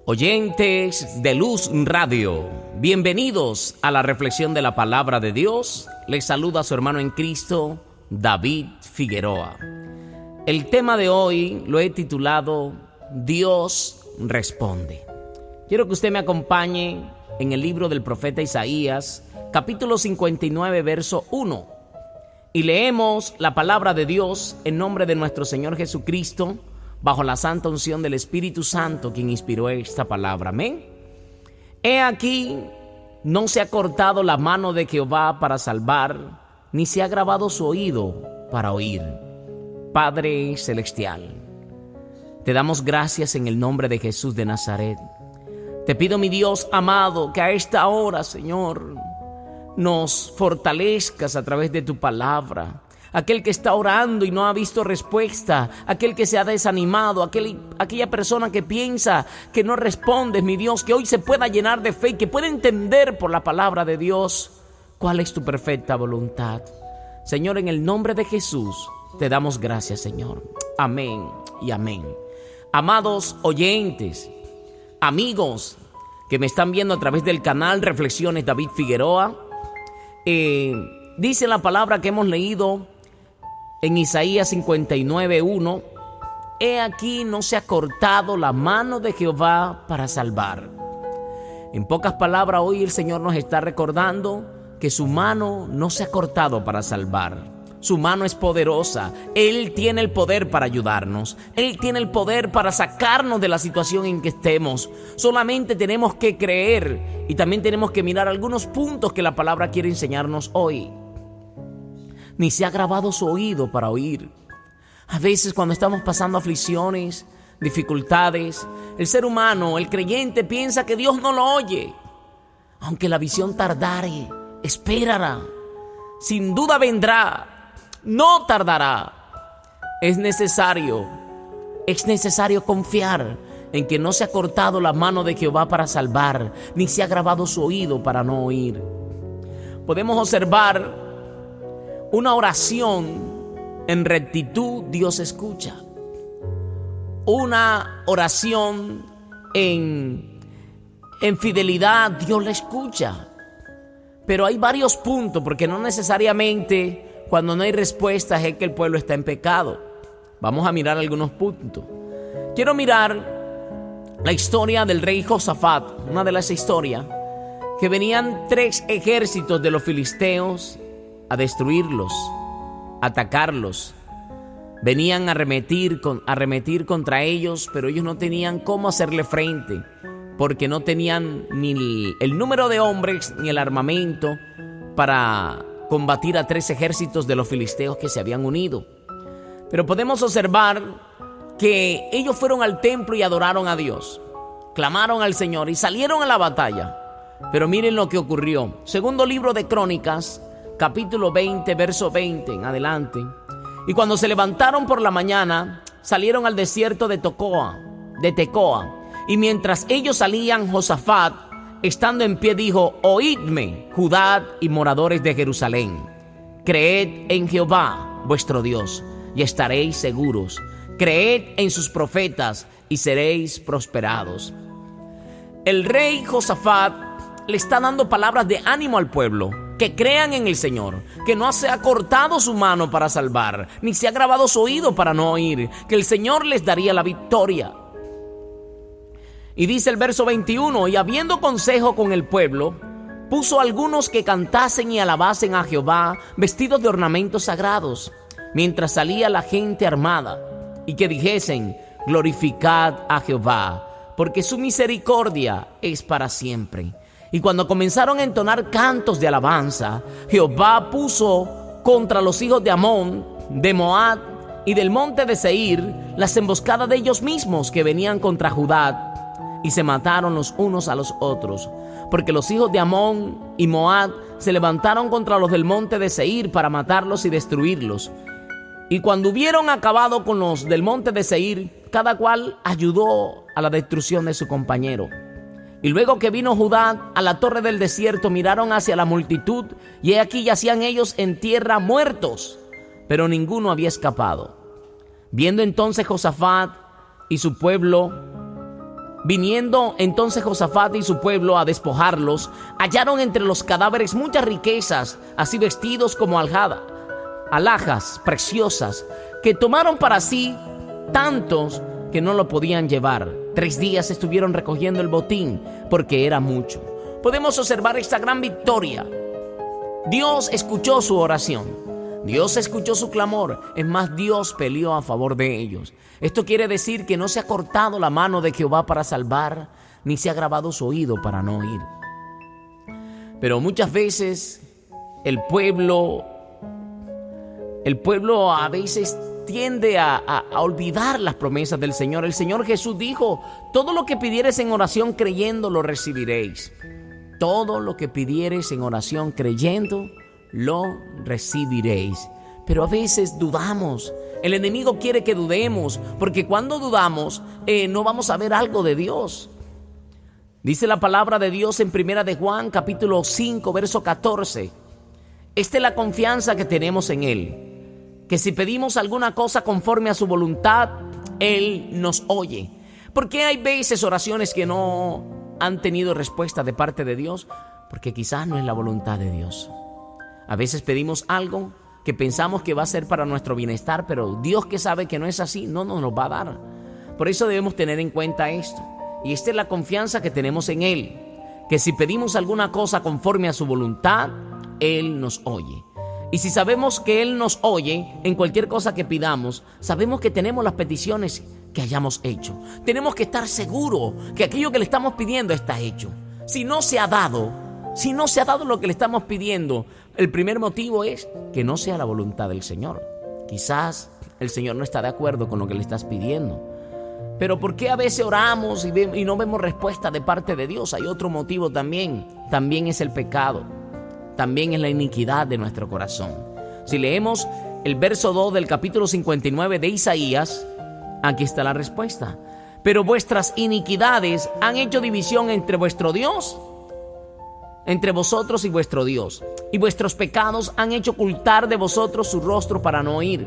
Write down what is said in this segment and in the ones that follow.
Oyentes de Luz Radio, bienvenidos a la reflexión de la palabra de Dios. Les saluda su hermano en Cristo, David Figueroa. El tema de hoy lo he titulado Dios responde. Quiero que usted me acompañe en el libro del profeta Isaías, capítulo 59, verso 1. Y leemos la palabra de Dios en nombre de nuestro Señor Jesucristo, bajo la santa unción del Espíritu Santo, quien inspiró esta palabra. Amén. He aquí, no se ha cortado la mano de Jehová para salvar, ni se ha grabado su oído para oír. Padre celestial, te damos gracias en el nombre de Jesús de Nazaret. Te pido, mi Dios amado, que a esta hora, Señor, nos fortalezcas a través de tu palabra. Aquel que está orando y no ha visto respuesta, aquel que se ha desanimado, aquella persona que piensa que no respondes, mi Dios, que hoy se pueda llenar de fe y que pueda entender por la palabra de Dios cuál es tu perfecta voluntad. Señor, en el nombre de Jesús, te damos gracias, Señor. Amén y amén. Amados oyentes, amigos que me están viendo a través del canal Reflexiones David Figueroa, dice la palabra que hemos leído en Isaías 59:1, he aquí no se ha cortado la mano de Jehová para salvar. En pocas palabras, hoy el Señor nos está recordando que su mano no se ha cortado para salvar. Su mano es poderosa. Él tiene el poder para ayudarnos. Él tiene el poder para sacarnos de la situación en que estemos. Solamente tenemos que creer y también tenemos que mirar algunos puntos que la palabra quiere enseñarnos hoy. Ni se ha grabado su oído para oír. A veces cuando estamos pasando aflicciones, dificultades, el ser humano, el creyente, piensa que Dios no lo oye. Aunque la visión tardare, espérala. Sin duda vendrá, no tardará. Es necesario confiar en que no se ha cortado la mano de Jehová para salvar, ni se ha grabado su oído para no oír. Podemos observar una oración en rectitud, Dios escucha. Una oración en fidelidad, Dios la escucha. Pero hay varios puntos, porque no necesariamente cuando no hay respuestas es que el pueblo está en pecado. Vamos a mirar algunos puntos. Quiero mirar la historia del rey Josafat, una de las historias, que venían 3 ejércitos de los filisteos a destruirlos, atacarlos. Venían a arremetir contra ellos, pero ellos no tenían cómo hacerle frente, porque no tenían ni el número de hombres ni el armamento para combatir a 3 ejércitos de los filisteos que se habían unido. Pero podemos observar que ellos fueron al templo y adoraron a Dios, clamaron al Señor y salieron a la batalla. Pero miren lo que ocurrió. Segundo libro de Crónicas, capítulo 20, verso 20 en adelante. Y cuando se levantaron por la mañana, salieron al desierto de Tecoa. Y mientras ellos salían, Josafat, estando en pie, dijo: oídme, Judá y moradores de Jerusalén. Creed en Jehová, vuestro Dios, y estaréis seguros. Creed en sus profetas y seréis prosperados. El rey Josafat le está dando palabras de ánimo al pueblo. Que crean en el Señor, que no se ha cortado su mano para salvar, ni se ha grabado su oído para no oír, que el Señor les daría la victoria. Y dice el verso 21, y habiendo consejo con el pueblo, puso algunos que cantasen y alabasen a Jehová, vestidos de ornamentos sagrados, mientras salía la gente armada, y que dijesen: glorificad a Jehová, porque su misericordia es para siempre. Y cuando comenzaron a entonar cantos de alabanza, Jehová puso contra los hijos de Amón, de Moab y del monte de Seir las emboscadas de ellos mismos que venían contra Judá, y se mataron los unos a los otros, porque los hijos de Amón y Moab se levantaron contra los del monte de Seir para matarlos y destruirlos. Y cuando hubieron acabado con los del monte de Seir, cada cual ayudó a la destrucción de su compañero. Y luego que vino Judá a la torre del desierto, miraron hacia la multitud, y he aquí yacían ellos en tierra muertos, pero ninguno había escapado. Viendo entonces Josafat y su pueblo Viniendo entonces Josafat y su pueblo a despojarlos, hallaron entre los cadáveres muchas riquezas, así vestidos como alhajas preciosas, que tomaron para sí tantos que no lo podían llevar. 3 días estuvieron recogiendo el botín, porque era mucho. Podemos observar esta gran victoria. Dios escuchó su oración. Dios escuchó su clamor. Es más, Dios peleó a favor de ellos. Esto quiere decir que no se ha cortado la mano de Jehová para salvar, ni se ha grabado su oído para no oír. Pero muchas veces el pueblo a veces tiende a olvidar las promesas del Señor. El Señor Jesús dijo: todo lo que pidieres en oración creyendo lo recibiréis. Todo lo que pidieres en oración creyendo lo recibiréis. Pero a veces dudamos. El enemigo quiere que dudemos, porque cuando dudamos no vamos a ver algo de Dios. Dice la palabra de Dios en 1 de Juan capítulo 5 verso 14. Esta es la confianza que tenemos en Él, que si pedimos alguna cosa conforme a su voluntad, Él nos oye. ¿Por qué hay veces oraciones que no han tenido respuesta de parte de Dios? Porque quizás no es la voluntad de Dios. A veces pedimos algo que pensamos que va a ser para nuestro bienestar, pero Dios, que sabe que no es así, no nos lo va a dar. Por eso debemos tener en cuenta esto. Y esta es la confianza que tenemos en Él, que si pedimos alguna cosa conforme a su voluntad, Él nos oye. Y si sabemos que Él nos oye en cualquier cosa que pidamos, sabemos que tenemos las peticiones que hayamos hecho. Tenemos que estar seguros que aquello que le estamos pidiendo está hecho. Si no se ha dado lo que le estamos pidiendo, el primer motivo es que no sea la voluntad del Señor. Quizás el Señor no está de acuerdo con lo que le estás pidiendo. Pero ¿por qué a veces oramos y no vemos respuesta de parte de Dios? Hay otro motivo también. También es el pecado. También es la iniquidad de nuestro corazón. Si leemos el verso 2 del capítulo 59 de Isaías, aquí está la respuesta. Pero vuestras iniquidades han hecho división entre vuestro Dios, entre vosotros y vuestro Dios, y vuestros pecados han hecho ocultar de vosotros su rostro para no oír,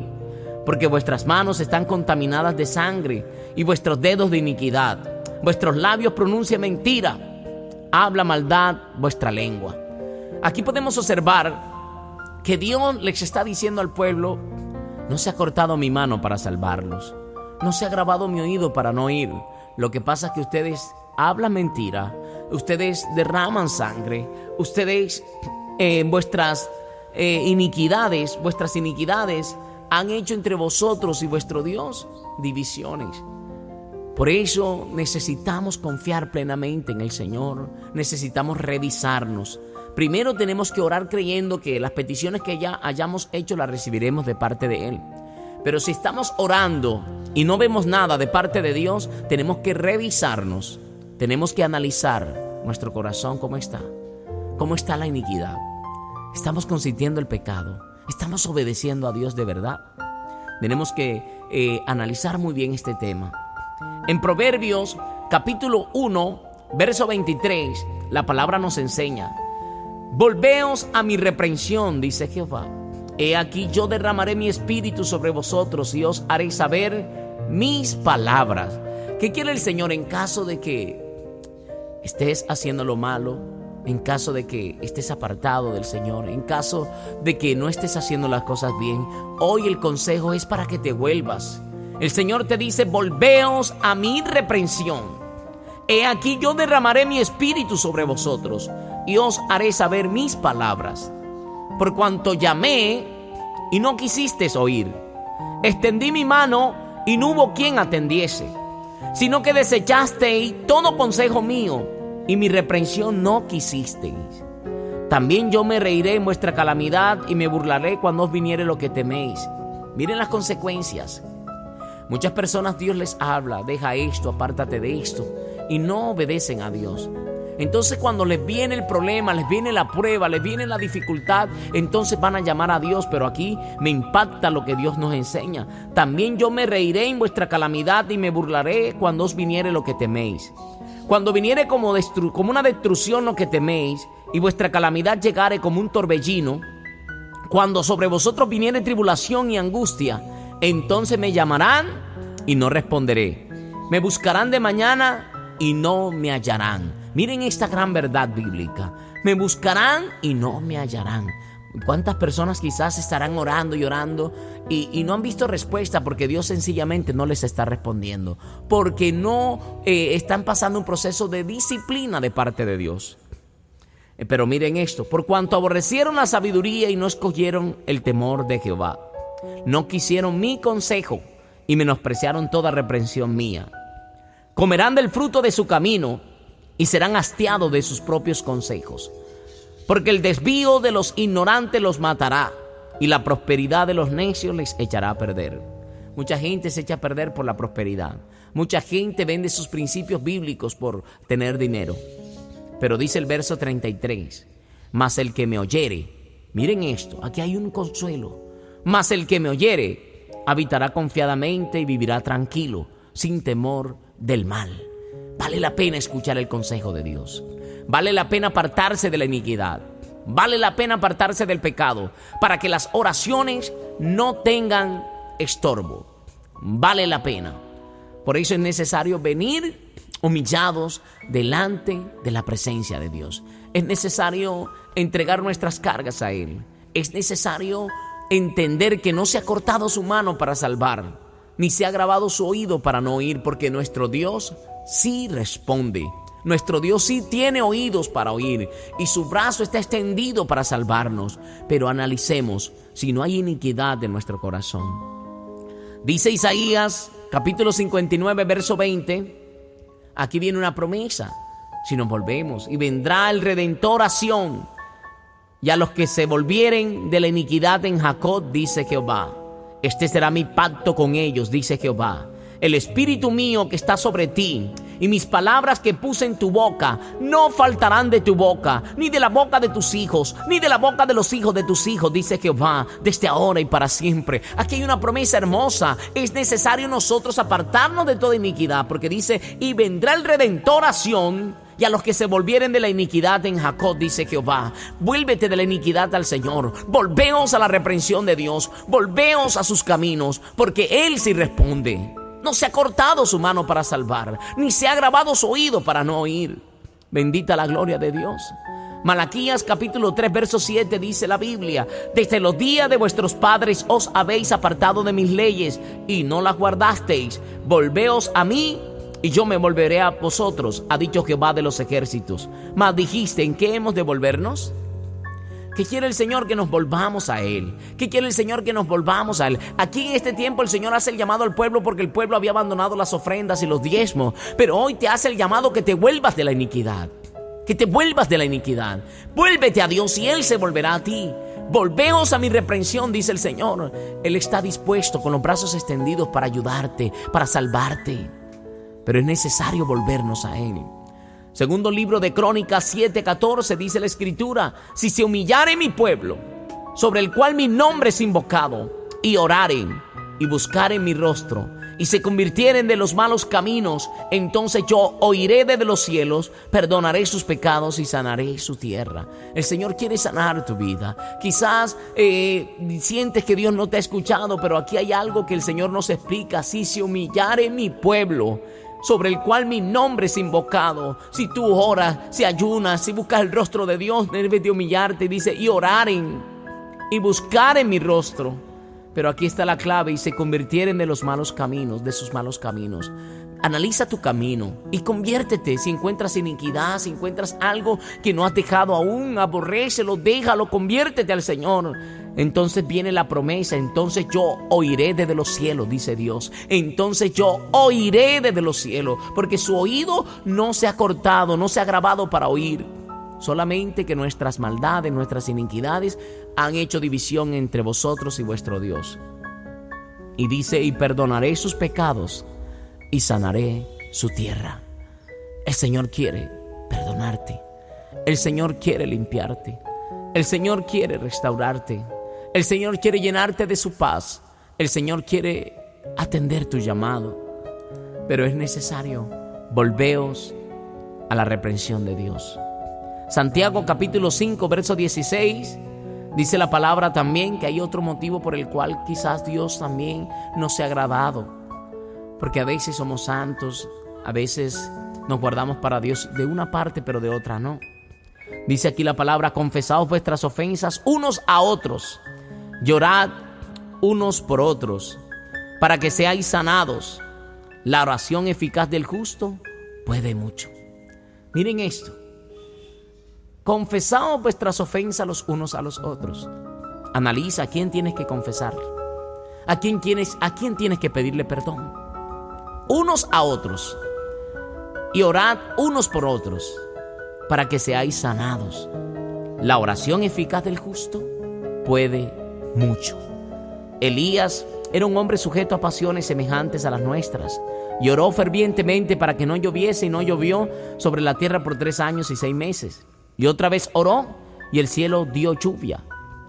porque vuestras manos están contaminadas de sangre y vuestros dedos de iniquidad. Vuestros labios pronuncian mentira, habla maldad vuestra lengua. Aquí podemos observar que Dios les está diciendo al pueblo: no se ha cortado mi mano para salvarlos, no se ha grabado mi oído para no oír. Lo que pasa es que ustedes hablan mentira, ustedes derraman sangre, ustedes vuestras iniquidades han hecho entre vosotros y vuestro Dios divisiones. Por eso necesitamos confiar plenamente en el Señor, necesitamos revisarnos. Primero tenemos que orar creyendo que las peticiones que ya hayamos hecho las recibiremos de parte de Él. Pero si estamos orando y no vemos nada de parte de Dios, tenemos que revisarnos, tenemos que analizar nuestro corazón, cómo está la iniquidad. ¿Estamos consintiendo el pecado? ¿Estamos obedeciendo a Dios de verdad? Tenemos que analizar muy bien este tema. En Proverbios capítulo 1, verso 23, la palabra nos enseña: volveos a mi reprensión, dice Jehová. He aquí yo derramaré mi espíritu sobre vosotros y os haré saber mis palabras. ¿Qué quiere el Señor en caso de que estés haciendo lo malo? En caso de que estés apartado del Señor, en caso de que no estés haciendo las cosas bien, hoy el consejo es para que te vuelvas. El Señor te dice: volveos a mi reprensión. He aquí yo derramaré mi espíritu sobre vosotros y os haré saber mis palabras. Por cuanto llamé y no quisisteis oír, extendí mi mano y no hubo quien atendiese, sino que desechasteis todo consejo mío y mi reprensión no quisisteis. También yo me reiré en vuestra calamidad y me burlaré cuando os viniere lo que teméis. Miren las consecuencias. Muchas personas Dios les habla: deja esto, apártate de esto, y no obedecen a Dios. Entonces cuando les viene el problema, les viene la prueba, les viene la dificultad, entonces van a llamar a Dios. Pero aquí me impacta lo que Dios nos enseña: también yo me reiré en vuestra calamidad y me burlaré cuando os viniere lo que teméis. Cuando viniere como una destrucción lo que teméis, y vuestra calamidad llegare como un torbellino, cuando sobre vosotros viniere tribulación y angustia, entonces me llamarán y no responderé. Me buscarán de mañana y no me hallarán. Miren esta gran verdad bíblica. Me buscarán y no me hallarán. ¿Cuántas personas quizás estarán orando y orando y no han visto respuesta porque Dios sencillamente no les está respondiendo? Porque no están pasando un proceso de disciplina de parte de Dios. Pero miren esto, por cuanto aborrecieron la sabiduría y no escogieron el temor de Jehová, no quisieron mi consejo y menospreciaron toda reprensión mía. Comerán del fruto de su camino y serán hastiados de sus propios consejos. Porque el desvío de los ignorantes los matará y la prosperidad de los necios les echará a perder. Mucha gente se echa a perder por la prosperidad. Mucha gente vende sus principios bíblicos por tener dinero. Pero dice el verso 33, mas el que me oyere, miren esto, aquí hay un consuelo, mas el que me oyere habitará confiadamente y vivirá tranquilo, sin temor del mal. Vale la pena escuchar el consejo de Dios. Vale la pena apartarse de la iniquidad. Vale la pena apartarse del pecado para que las oraciones no tengan estorbo. Vale la pena. Por eso es necesario venir humillados delante de la presencia de Dios. Es necesario entregar nuestras cargas a Él. Es necesario entender que no se ha cortado su mano para salvar, ni se ha grabado su oído para no oír, porque nuestro Dios sí responde. Nuestro Dios sí tiene oídos para oír y su brazo está extendido para salvarnos. Pero analicemos si no hay iniquidad en nuestro corazón. Dice Isaías capítulo 59 verso 20. Aquí viene una promesa. Si nos volvemos, y vendrá el Redentor a Sión, y a los que se volvieren de la iniquidad en Jacob, dice Jehová. Este será mi pacto con ellos, dice Jehová. El espíritu mío que está sobre ti y mis palabras que puse en tu boca no faltarán de tu boca, ni de la boca de tus hijos, ni de la boca de los hijos de tus hijos, dice Jehová, desde ahora y para siempre. Aquí hay una promesa hermosa. Es necesario nosotros apartarnos de toda iniquidad, porque dice, y vendrá el Redentor a Sión, y a los que se volvieren de la iniquidad en Jacob, dice Jehová. Vuélvete de la iniquidad al Señor. Volveos a la reprensión de Dios. Volveos a sus caminos, porque Él sí responde. No se ha cortado su mano para salvar, ni se ha grabado su oído para no oír. Bendita la gloria de Dios. Malaquías capítulo 3 verso 7 dice la Biblia: desde los días de vuestros padres os habéis apartado de mis leyes y no las guardasteis. Volveos a mí y yo me volveré a vosotros, ha dicho Jehová de los ejércitos. Mas dijiste, ¿en qué hemos de volvernos? ¿Qué quiere el Señor? Que nos volvamos a Él. ¿Qué quiere el Señor? Que nos volvamos a Él. Aquí en este tiempo el Señor hace el llamado al pueblo porque el pueblo había abandonado las ofrendas y los diezmos. Pero hoy te hace el llamado que te vuelvas de la iniquidad. Que te vuelvas de la iniquidad. Vuélvete a Dios y Él se volverá a ti. Volveos a mi reprensión, dice el Señor. Él está dispuesto con los brazos extendidos para ayudarte, para salvarte. Pero es necesario volvernos a Él. Segundo libro de Crónicas 7:14 dice la Escritura: si se humillare mi pueblo, sobre el cual mi nombre es invocado, y oraren y buscaren mi rostro, y se convirtieren de los malos caminos, entonces yo oiré desde los cielos, perdonaré sus pecados y sanaré su tierra. El Señor quiere sanar tu vida. Quizás sientes que Dios no te ha escuchado, pero aquí hay algo que el Señor nos explica: si se humillare mi pueblo, sobre el cual mi nombre es invocado. Si tú oras, si ayunas, si buscas el rostro de Dios, debes de humillarte. Dice, y oraren y buscaren mi rostro. Pero aquí está la clave: y se convirtieren de los malos caminos, de sus malos caminos. Analiza tu camino y conviértete. Si encuentras iniquidad, si encuentras algo que no has dejado aún, aborrécelo, déjalo, conviértete al Señor. Entonces viene la promesa: entonces yo oiré desde los cielos, dice Dios. Entonces yo oiré desde los cielos, porque su oído no se ha cortado, no se ha grabado para oír. Solamente que nuestras maldades, nuestras iniquidades han hecho división entre vosotros y vuestro Dios. Y dice, y perdonaré sus pecados y sanaré su tierra. El Señor quiere perdonarte. El Señor quiere limpiarte. El Señor quiere restaurarte. El Señor quiere llenarte de su paz. El Señor quiere atender tu llamado. Pero es necesario, volveos a la reprensión de Dios. Santiago capítulo 5 verso 16 dice la palabra también que hay otro motivo por el cual quizás Dios también no se ha agradado. Porque a veces somos santos, a veces nos guardamos para Dios de una parte, pero de otra no. Dice aquí la palabra: confesaos vuestras ofensas unos a otros, llorad unos por otros, para que seáis sanados. La oración eficaz del justo puede mucho. Miren esto: confesaos vuestras ofensas los unos a los otros. Analiza a quién tienes que confesar, a quién tienes que pedirle perdón. Unos a otros, y orad unos por otros, para que seáis sanados. La oración eficaz del justo puede mucho. Elías era un hombre sujeto a pasiones semejantes a las nuestras, y oró fervientemente para que no lloviese, y no llovió sobre la tierra por 3 años y 6 meses. Y otra vez oró, y el cielo dio lluvia,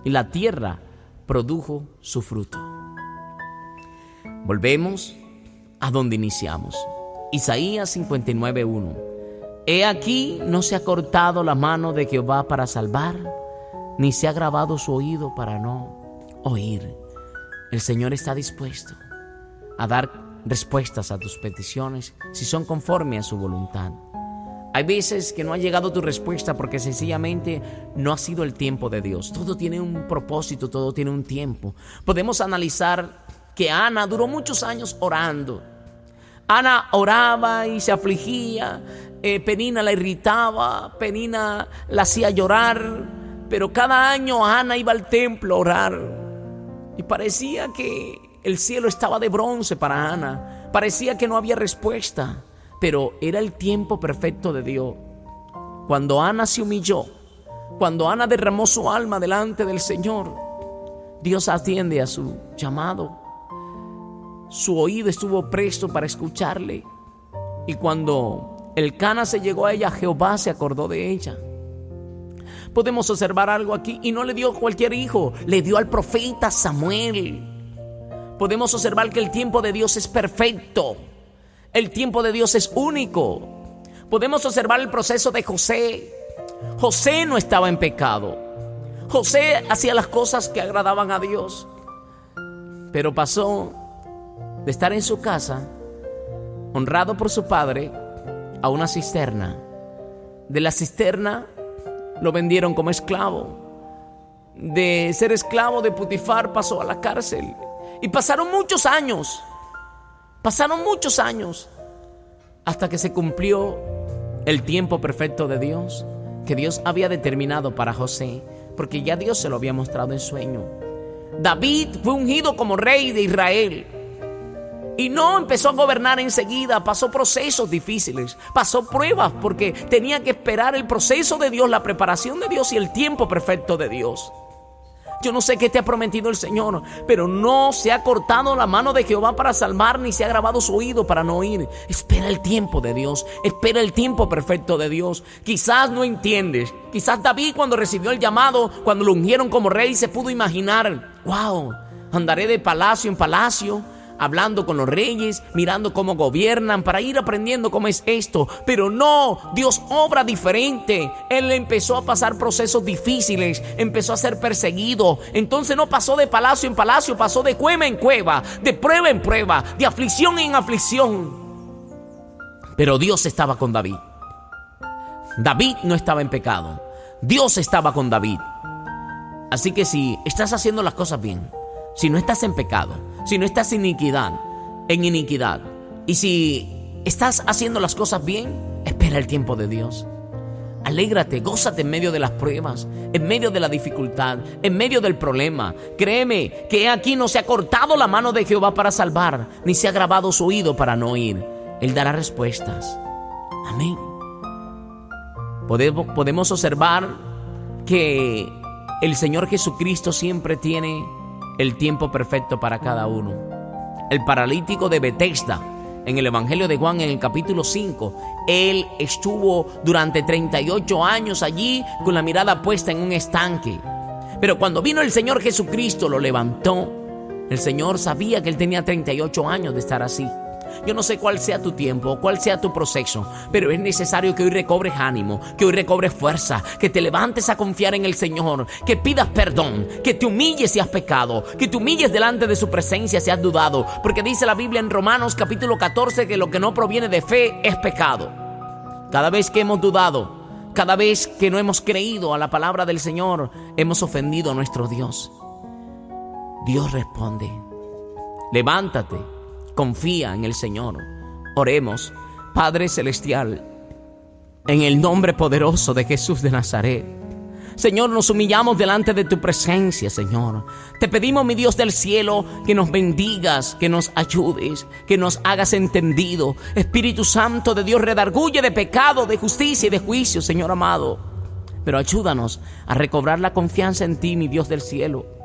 y la tierra produjo su fruto. Volvemos a donde iniciamos. Isaías 59:1. He aquí, no se ha cortado la mano de Jehová para salvar, ni se ha grabado su oído para no oír. El Señor está dispuesto a dar respuestas a tus peticiones si son conforme a su voluntad. Hay veces que no ha llegado tu respuesta porque sencillamente no ha sido el tiempo de Dios. Todo tiene un propósito, todo tiene un tiempo. Podemos analizar que Ana duró muchos años orando. Ana oraba y se afligía. Penina la irritaba, Penina la hacía llorar. Pero cada año Ana iba al templo a orar. Y parecía que el cielo estaba de bronce para Ana. Parecía que no había respuesta. Pero era el tiempo perfecto de Dios. Cuando Ana se humilló, cuando Ana derramó su alma delante del Señor, Dios atiende a su llamado. Su oído estuvo presto para escucharle. Y cuando Elcana se llegó a ella, Jehová se acordó de ella. Podemos observar algo aquí, y no le dio cualquier hijo, le dio al profeta Samuel. Podemos observar que el tiempo de Dios es perfecto. El tiempo de Dios es único. Podemos observar el proceso de José. José no estaba en pecado. José hacía las cosas que agradaban a Dios. Pero pasó de estar en su casa, honrado por su padre, a una cisterna. De la cisterna lo vendieron como esclavo. De ser esclavo de Potifar pasó a la cárcel. Y pasaron muchos años. Hasta que se cumplió el tiempo perfecto de Dios, que Dios había determinado para José, porque ya Dios se lo había mostrado en sueño. David fue ungido como rey de Israel y no empezó a gobernar enseguida. Pasó procesos difíciles, pasó pruebas, porque tenía que esperar el proceso de Dios, la preparación de Dios y el tiempo perfecto de Dios. Yo no sé qué te ha prometido el Señor, pero no se ha cortado la mano de Jehová para salvar, ni se ha grabado su oído para no oír. Espera el tiempo de Dios, espera el tiempo perfecto de Dios. Quizás no entiendes. Quizás David, cuando recibió el llamado, cuando lo ungieron como rey, se pudo imaginar: wow, andaré de palacio en palacio, hablando con los reyes, mirando cómo gobiernan, para ir aprendiendo cómo es esto. Pero no, Dios obra diferente. Él empezó a pasar procesos difíciles, empezó a ser perseguido. Entonces no pasó de palacio en palacio, pasó de cueva en cueva, de prueba en prueba, de aflicción en aflicción. Pero Dios estaba con David. David no estaba en pecado, Dios estaba con David. Así que si estás haciendo las cosas bien, si no estás en pecado, si no estás en iniquidad, y si estás haciendo las cosas bien, espera el tiempo de Dios. Alégrate, gózate en medio de las pruebas, en medio de la dificultad, en medio del problema. Créeme que aquí no se ha cortado la mano de Jehová para salvar, ni se ha grabado su oído para no oír. Él dará respuestas. Amén. Podemos observar que el Señor Jesucristo siempre tiene el tiempo perfecto para cada uno. El paralítico de Betesda, en el Evangelio de Juan, en el capítulo 5, él estuvo durante 38 años allí con la mirada puesta en un estanque. Pero cuando vino el Señor Jesucristo, lo levantó. El Señor sabía que él tenía 38 años de estar así. Yo no sé cuál sea tu tiempo, cuál sea tu proceso, pero es necesario que hoy recobres ánimo, que hoy recobres fuerza, que te levantes a confiar en el Señor, que pidas perdón, que te humilles si has pecado, que te humilles delante de su presencia si has dudado, porque dice la Biblia en Romanos capítulo 14 que lo que no proviene de fe es pecado. Cada vez que hemos dudado, cada vez que no hemos creído a la palabra del Señor, hemos ofendido a nuestro Dios. Dios responde. Levántate, confía en el Señor. Oremos. Padre Celestial, en el nombre poderoso de Jesús de Nazaret, Señor, nos humillamos delante de tu presencia, Señor. Te pedimos, mi Dios del cielo, que nos bendigas, que nos ayudes, que nos hagas entendido. Espíritu Santo de Dios, redarguye de pecado, de justicia y de juicio, Señor amado. Pero ayúdanos a recobrar la confianza en ti, mi Dios del cielo.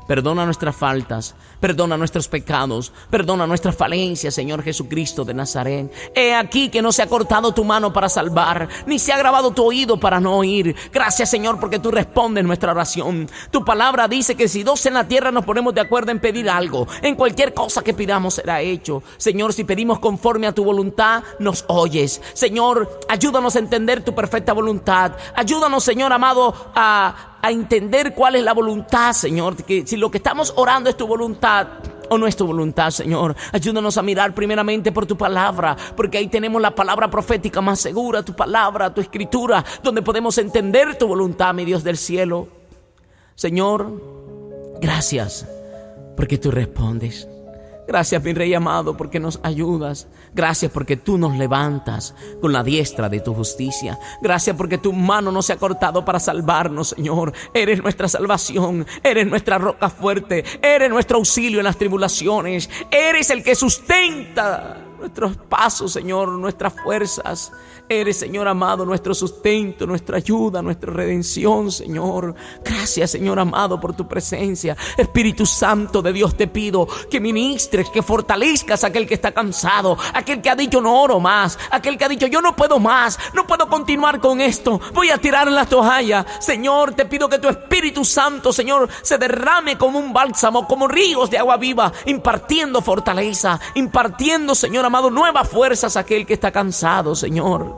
Perdona nuestras faltas, perdona nuestros pecados, perdona nuestras falencias, Señor Jesucristo de Nazaret. He aquí que no se ha cortado tu mano para salvar, ni se ha grabado tu oído para no oír. Gracias, Señor, porque tú respondes nuestra oración. Tu palabra dice que si dos en la tierra nos ponemos de acuerdo en pedir algo, en cualquier cosa que pidamos será hecho. Señor, si pedimos conforme a tu voluntad, nos oyes. Señor, ayúdanos a entender tu perfecta voluntad. Ayúdanos, Señor amado, a entender cuál es la voluntad, Señor, que si lo que estamos orando es tu voluntad o no es tu voluntad, Señor. Ayúdanos a mirar primeramente por tu palabra, porque ahí tenemos la palabra profética más segura, tu palabra, tu escritura, donde podemos entender tu voluntad, mi Dios del cielo. Señor, gracias porque tú respondes. Gracias, mi Rey amado, porque nos ayudas. Gracias porque tú nos levantas con la diestra de tu justicia. Gracias porque tu mano no se ha cortado para salvarnos, Señor. Eres nuestra salvación, eres nuestra roca fuerte, eres nuestro auxilio en las tribulaciones. Eres el que sustenta nuestros pasos, Señor, nuestras fuerzas. Eres, Señor amado, nuestro sustento, nuestra ayuda, nuestra redención, Señor. Gracias, Señor amado, por tu presencia. Espíritu Santo de Dios, te pido que ministres, que fortalezcas a aquel que está cansado, aquel que ha dicho no oro más, aquel que ha dicho yo no puedo más, no puedo continuar con esto, voy a tirar la toalla. Señor, te pido que tu Espíritu Santo, Señor, se derrame como un bálsamo, como ríos de agua viva, impartiendo fortaleza, impartiendo, Señor amado, nuevas fuerzas a aquel que está cansado, Señor.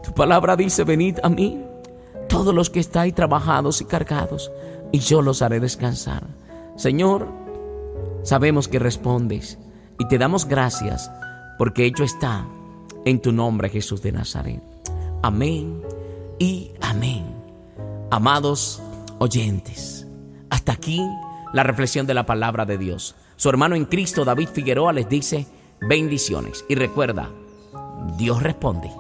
Tu palabra dice, venid a mí, todos los que estáis trabajados y cargados, y yo los haré descansar. Señor, sabemos que respondes y te damos gracias porque hecho está en tu nombre, Jesús de Nazaret. Amén y amén. Amados oyentes, hasta aquí la reflexión de la palabra de Dios. Su hermano en Cristo, David Figueroa, les dice bendiciones. Y recuerda, Dios responde.